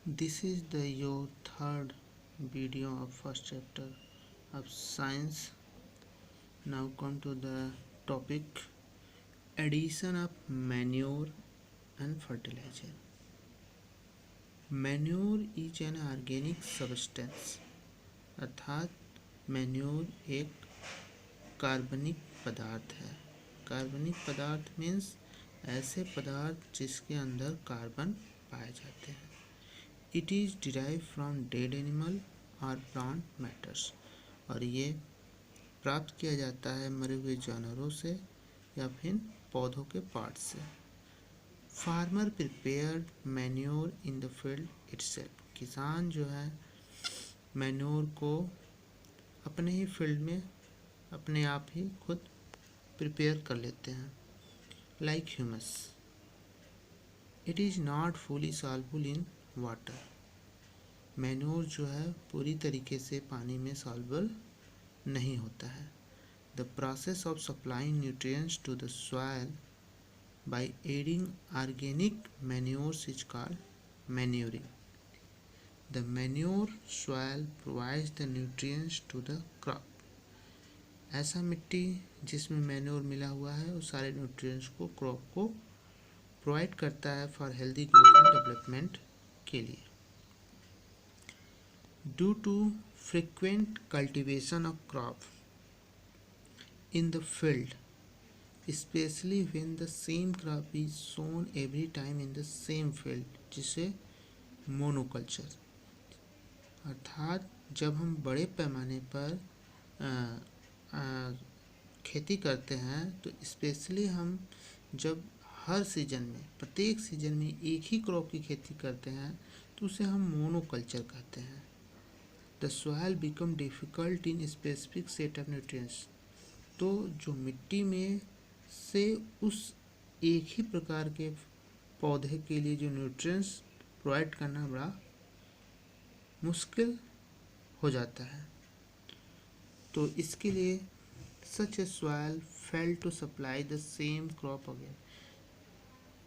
This is the your third video of first chapter of science. Now come to the topic addition of manure and fertilizer. Manure is an organic substance अर्थात manure एक कार्बनिक पदार्थ है। कार्बनिक पदार्थ means ऐसे पदार्थ जिसके अंदर कार्बन पाए जाते हैं। It is derive from dead animal और प्लांट मैटर्स, और ये प्राप्त किया जाता है मरे हुए जानवरों से या फिर पौधों के पार्ट से। Farmer prepared manure in the field itself, किसान जो है मैन्योर को अपने ही फील्ड में अपने आप ही खुद प्रिपेयर कर लेते हैं। Like humus, it is not fully soluble in water. Manure जो है पूरी तरीके से पानी में सॉल्युबल नहीं होता है। The process of supplying nutrients to the soil by adding organic manures is called manuring. The manure soil provides the nutrients to the crop. ऐसा मिट्टी जिसमें मैन्योर मिला हुआ है वो सारे न्यूट्रिएंट्स को क्रॉप को प्रोवाइड करता है for healthy growth and development के लिए। Due to frequent cultivation of crop in the field, especially when the same crop is sown every time in the same field, जिसे मोनोकल्चर, अर्थात जब हम बड़े पैमाने पर खेती करते हैं तो स्पेशली हम जब हर सीजन में प्रत्येक सीजन में एक ही क्रॉप की खेती करते हैं तो उसे हम मोनोकल्चर कहते हैं। The soil become difficult in specific set of nutrients, तो जो मिट्टी में से उस एक ही प्रकार के पौधे के लिए जो न्यूट्रिएंट्स प्रोवाइड करना बड़ा मुश्किल हो जाता है। तो इसके लिए such a soil fail to supply the same crop again,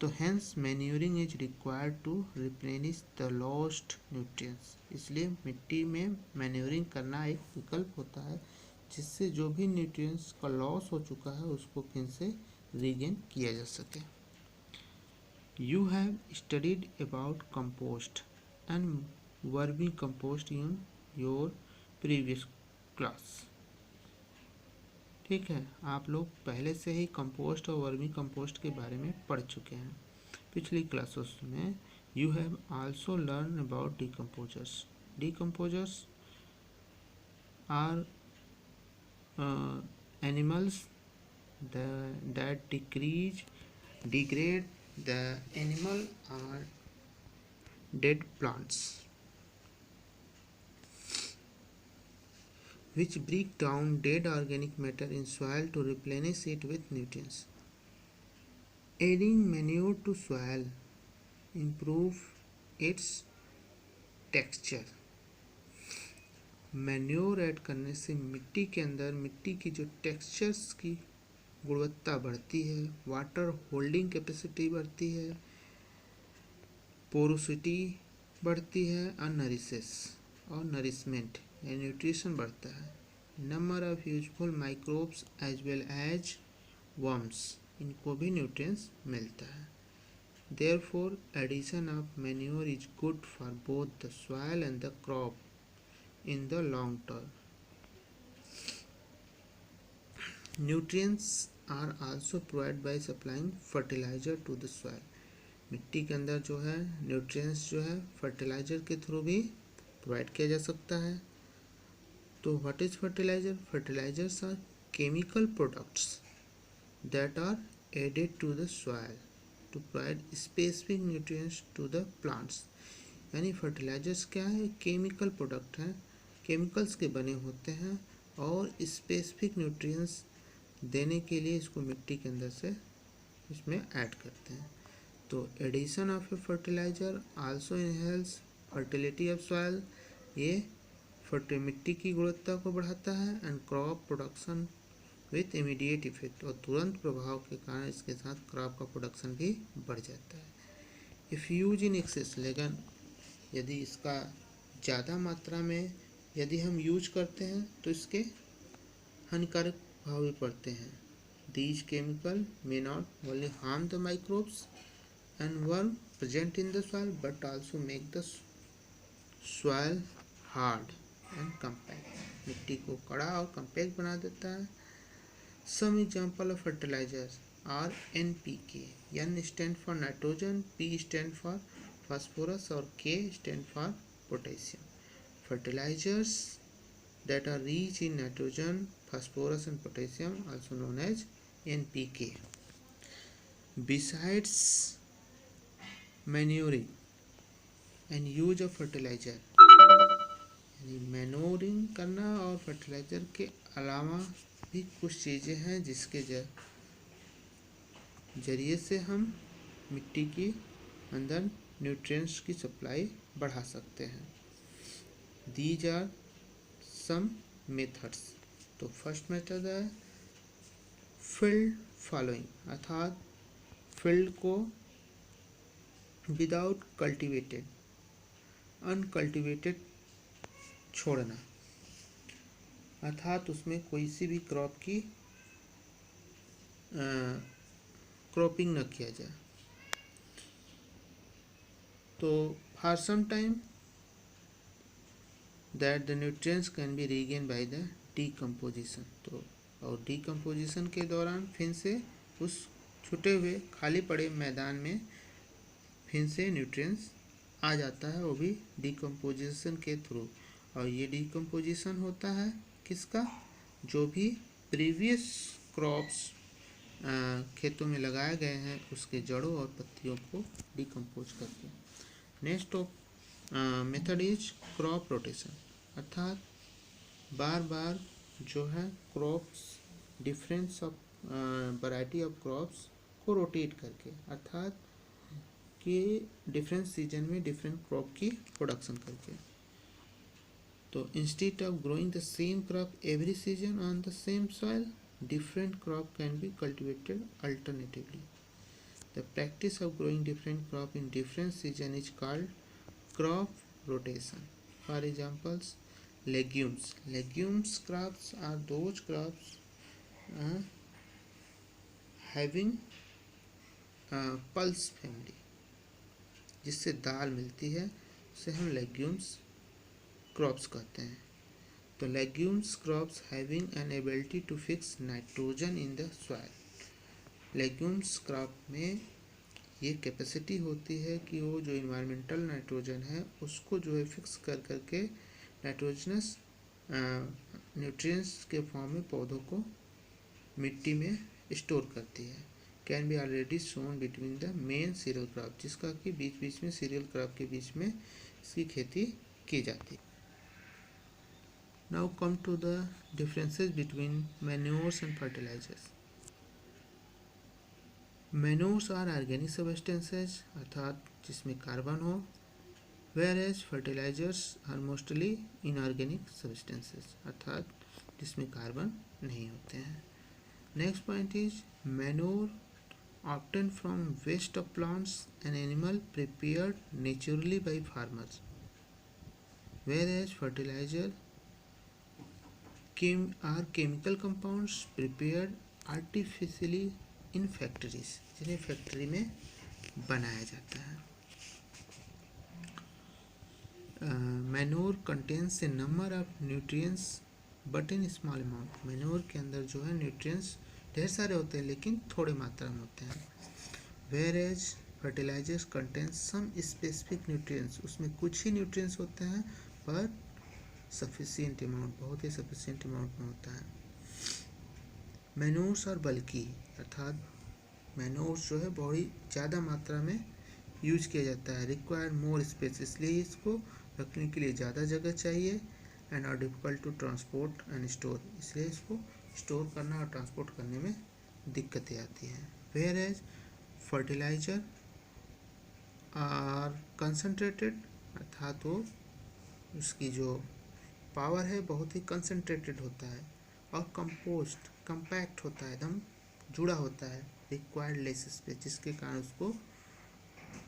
तो hence manuring is required to replenish the lost nutrients. इसलिए मिट्टी में मैन्योरिंग करना एक विकल्प होता है जिससे जो भी न्यूट्रिएंट्स का लॉस हो चुका है उसको फिर से रीगेन किया जा सके। You have studied about compost and vermi compost in your previous class. ठीक है, आप लोग पहले से ही कंपोस्ट और वर्मी कंपोस्ट के बारे में पढ़ चुके हैं पिछली क्लासेस में। You have also learn about decomposers. Decomposers are animals that degrade the animal or dead plants, which break down dead organic matter in soil to replenish it with nutrients. Adding manure to soil improve its texture. Manure add करने से मिट्टी के अंदर मिट्टी की जो textures की गुणवत्ता बढ़ती है, वाटर होल्डिंग कैपेसिटी बढ़ती है, पोरोसिटी बढ़ती है और नरिशमेंट या न्यूट्रिशन बढ़ता है। Number of useful microbes as well as worms, इनको भी न्यूट्रिएंट्स मिलता है। Therefore addition of manure is good for both the soil and the crop in the long term. Nutrients are also provided by supplying fertilizer to the soil. मिट्टी के अंदर जो है nutrients जो है फर्टिलाइज़र के थ्रू भी प्रोवाइड किया जा सकता है। तो what is fertilizer? Fertilizers are chemical products that are added to the soil to provide specific nutrients to the plants. यानी फर्टिलाइजर्स क्या है? केमिकल प्रोडक्ट हैं, केमिकल्स के बने होते हैं और स्पेसिफिक न्यूट्रिएंट्स देने के लिए इसको मिट्टी के अंदर से इसमें ऐड करते हैं। तो addition of a fertilizer also inhales fertility of soil, ये मिट्टी की गुणवत्ता को बढ़ाता है and crop production with immediate effect, और तुरंत प्रभाव के कारण इसके साथ क्रॉप का प्रोडक्शन भी बढ़ जाता है। इफ़ यूज इन एक्सेस, लेकिन यदि इसका ज़्यादा मात्रा में यदि हम यूज करते हैं तो इसके हानिकारक प्रभाव भी पड़ते हैं। These chemical may not only harm the microbes and worm present in the soil but also make the soil hard and compact. मिट्टी को कड़ा और कम्पैक्ट बना देता है। Some example of fertilizers are NPK. N stand for nitrogen, P stand for phosphorus और K stand for potassium. Fertilizers that are rich in nitrogen, phosphorus and potassium, also known as NPK. Besides manuring and use of fertilizer, यानी manuring करना और fertiliser के अलावा भी कुछ चीज़ें हैं जिसके जरिए से हम मिट्टी के अंदर न्यूट्रिएंट्स की सप्लाई बढ़ा सकते हैं। These are some methods. तो फर्स्ट मेथड है फील्ड फॉलोइंग, अर्थात फील्ड को विदाउट कल्टिवेटेड, अनकल्टिवेटेड छोड़ना, अर्थात उसमें कोई सी भी क्रॉप की क्रॉपिंग न किया जाए। तो for some time that the nutrients can be regain by the decomposition. तो और डीकम्पोजिशन के दौरान फिर से उस छूटे हुए खाली पड़े मैदान में फिर से न्यूट्रिएंट्स आ जाता है, वो भी डीकम्पोजिशन के थ्रू। और ये डीकम्पोजिशन होता है किसका? जो भी प्रीवियस क्रॉप्स खेतों में लगाए गए हैं उसके जड़ों और पत्तियों को डिकम्पोज करके। Next method is crop rotation, अर्थात बार बार जो है crops difference of variety of crops को रोटेट करके, अर्थात कि डिफरेंट सीजन में डिफरेंट क्रॉप की प्रोडक्शन करके। तो instead of growing the same crop every season on the same soil, different crop can be cultivated alternatively. The practice of growing different crop in different season is called crop rotation. For examples, legumes. Legumes crops are those crops having pulse family, जिससे दाल मिलती है उसे हम legumes crops कहते हैं। तो legumes crops having an ability to fix nitrogen in the soil. Legumes crop में ये कैपेसिटी होती है कि वो जो इन्वायरमेंटल नाइट्रोजन है उसको जो है फिक्स कर करके नाइट्रोजनस न्यूट्रिएंट्स के फॉर्म में पौधों को मिट्टी में स्टोर करती है। Can be already sown between the main cereal crop, जिसका कि बीच बीच में सीरियल क्रॉप के बीच में इसकी खेती की जाती है। Now come to the differences between manures and fertilizers. Manures are organic substances, अर्थात जिसमें कार्बन हो, whereas fertilizers are mostly inorganic substances, अर्थात जिसमें कार्बन नहीं होते हैं। Next point is manure obtained from waste of plants and animal prepared naturally by farmers, whereas fertilizer are chemical compounds prepared artificially in factories, जिन्हें factory में बनाया जाता है। Manure contains A number of nutrients but in small amount. Manure के अंदर जो है nutrients ढेर सारे होते हैं लेकिन थोड़े मात्रा में होते हैं। Whereas fertilizers contains some specific nutrients, उसमें कुछ ही न्यूट्रिएंट्स होते हैं पर सफिशिएंट अमाउंट, बहुत ही सफिशिएंट अमाउंट में होता है। मैन्योर्स और बल्कि, अर्थात मैन्योर्स जो है बहुत ही ज़्यादा मात्रा में यूज किया जाता है। रिक्वायर मोर स्पेस, इसलिए इसको रखने के लिए ज़्यादा जगह चाहिए। And are difficult to transport and store, इसलिए इसको स्टोर करना और ट्रांसपोर्ट करने में दिक्कतें आती हैं। Whereas fertilizer are concentrated, अर्थात वो उसकी जो पावर है बहुत ही कंसनट्रेटेड होता है। और कंपोस्ट कंपैक्ट होता है, एकदम जुड़ा होता है। रिक्वायर्ड लेस स्पेस, जिसके कारण उसको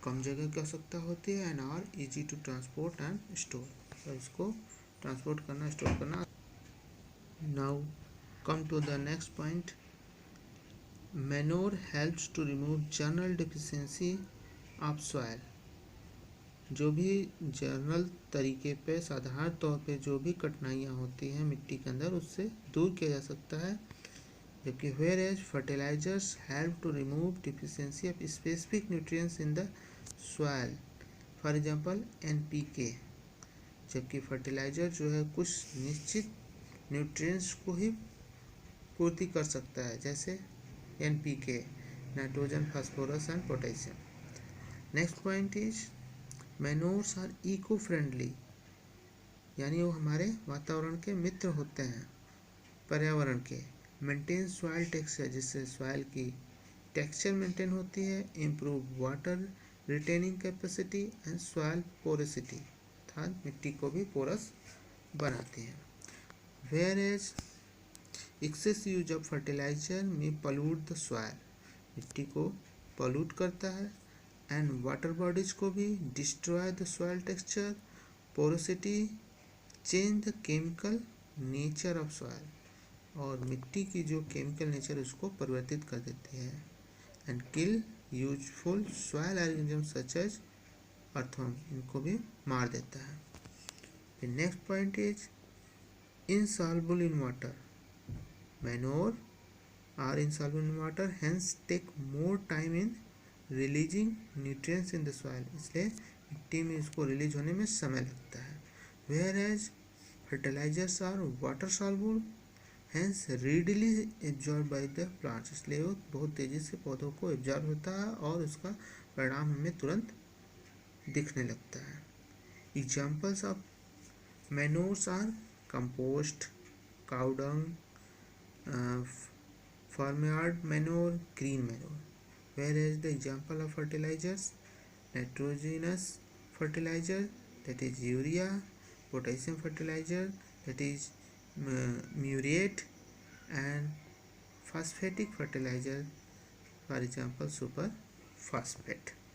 कम जगह की आवश्यकता होती है and are easy to transport and store, और इसको ट्रांसपोर्ट करना, स्टोर करना। Now come to the next point, manure helps to remove general deficiency of soil. जो भी जनरल तरीके पे साधारण तौर पे जो भी कठिनाइयाँ होती हैं मिट्टी के अंदर, उससे दूर किया जा सकता है। जबकि where as fertilisers help to remove deficiency of specific nutrients in the soil, for example NPK। जबकि फर्टिलाइजर जो है कुछ निश्चित न्यूट्रिएंट्स को ही पूर्ति कर सकता है, जैसे NPK, nitrogen, phosphorus and potassium. Next point is manures are eco friendly, यानी वो हमारे वातावरण के मित्र होते हैं, पर्यावरण के। मेंटेन सॉइल टेक्सचर, जिससे सॉइल की टेक्सचर मेंटेन होती है। Improve water retaining capacity and soil porosity, अर्थात मिट्टी को भी पोरस बनाती है। Where as excess use of fertiliser में पॉल्यूट द सॉइल, मिट्टी को पॉल्यूट करता है, एंड वाटर बॉडीज को भी destroy the soil texture, porosity, change the chemical nature of soil, और मिट्टी की जो केमिकल नेचर उसको परिवर्तित कर देती है, and kill useful soil organism such as earthworm, इनको भी मार देता है। Next point is insoluble in water. Manure are insoluble in water, hence take more time in releasing nutrients in the soil, इसलिए मिट्टी में इसको रिलीज होने में समय लगता है। Whereas fertilizers are water soluble, hence readily absorbed by the plants, इसलिए वो बहुत तेजी से पौधों को एब्जॉर्ब होता है और उसका परिणाम हमें तुरंत दिखने लगता है। Examples of manures are compost, cow dung, farmyard manure, green manure. Whereas the example of fertilizers, nitrogenous fertilizer, that is urea, potassium fertilizer, that is muriate, and phosphatic fertilizer, for example super phosphate.